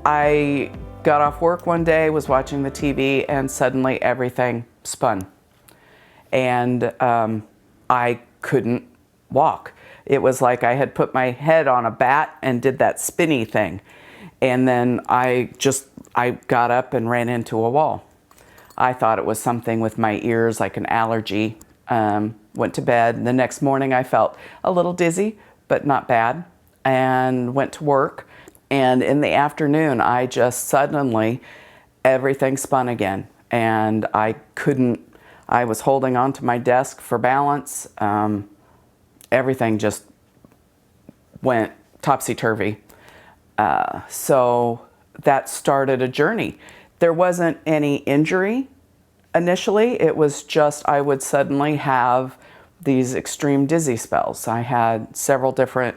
I got off work one day, was watching the TV, and suddenly everything spun. And I couldn't walk. It was like I had put my head on a bat and did that spinny thing. And then I got up and ran into a wall. I thought it was something with my ears, like an allergy. Went to bed. The next morning I felt a little dizzy, but not bad, and went to work. And in the afternoon, I just suddenly, everything spun again. And I was holding onto my desk for balance. Everything just went topsy-turvy. So that started a journey. There wasn't any injury initially. It was just I would suddenly have these extreme dizzy spells. I had several different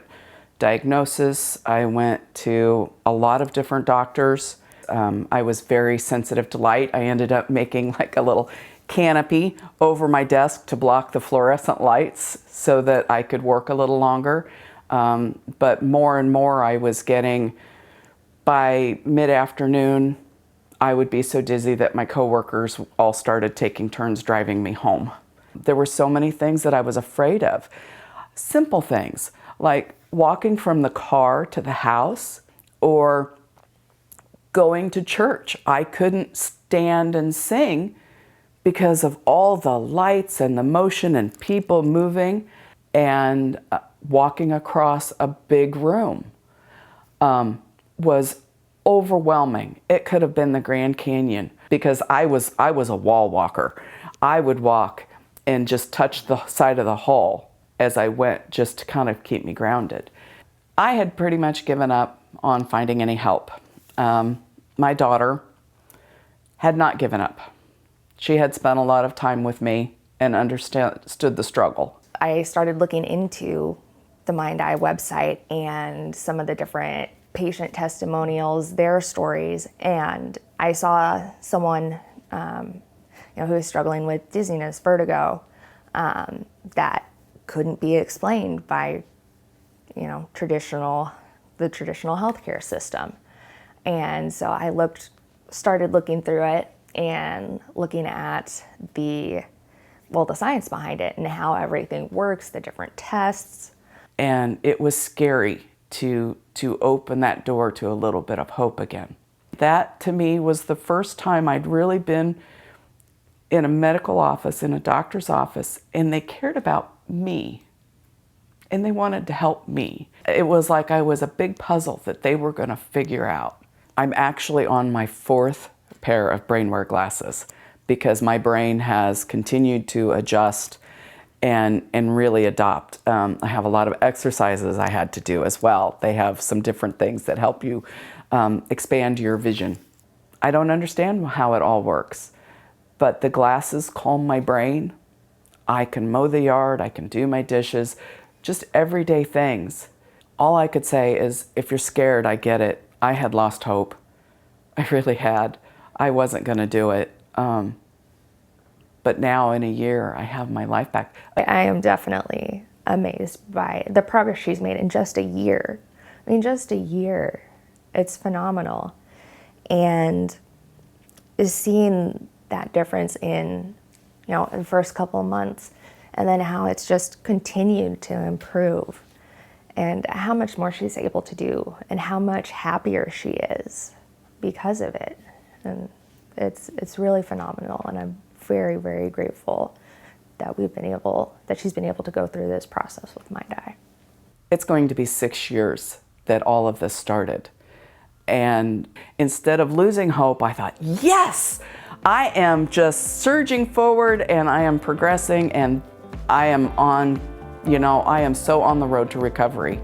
diagnoses. I went to a lot of different doctors. I was very sensitive to light. I ended up making like a little canopy over my desk to block the fluorescent lights so that I could work a little longer. But more and more I was getting, by mid-afternoon, I would be so dizzy that my coworkers all started taking turns driving me home. There were so many things that I was afraid of. Simple things like walking from the car to the house or going to church. I couldn't stand and sing because of all the lights and the motion and people moving, and walking across a big room was overwhelming. It could have been the Grand Canyon because I was a wall walker. I would walk and just touch the side of the hall as I went, just to kind of keep me grounded. I had pretty much given up on finding any help. My daughter had not given up. She had spent a lot of time with me and understood the struggle. I started looking into the Mind Eye website and some of the different patient testimonials, their stories, and I saw someone who was struggling with dizziness, vertigo, that couldn't be explained by the traditional healthcare system. And so I started looking through it and looking at the science behind it and how everything works, the different tests. And it was scary to open that door to a little bit of hope again. That to me was the first time I'd really been in a medical office, in a doctor's office, and they cared about me and they wanted to help me. It was like I was a big puzzle that they were going to figure out. I'm actually on my 4th pair of brain-wear glasses because my brain has continued to adjust and really adopt. I have a lot of exercises I had to do as well. They have some different things that help you expand your vision. I don't understand how it all works, but the glasses calm my brain. I can mow the yard, I can do my dishes, just everyday things. All I could say is, if you're scared, I get it. I had lost hope. I really had. I wasn't gonna do it. But now in a year, I have my life back. I am definitely amazed by the progress she's made in just a year. I mean, just a year. It's phenomenal. And seeing that difference in the first couple of months, and then how it's just continued to improve, and how much more she's able to do, and how much happier she is because of it. And it's really phenomenal, and I'm very, very grateful that she's been able to go through this process with Mind Eye. It's going to be 6 years that all of this started. And instead of losing hope, I thought, yes, I am just surging forward and I am progressing, and I am so on the road to recovery.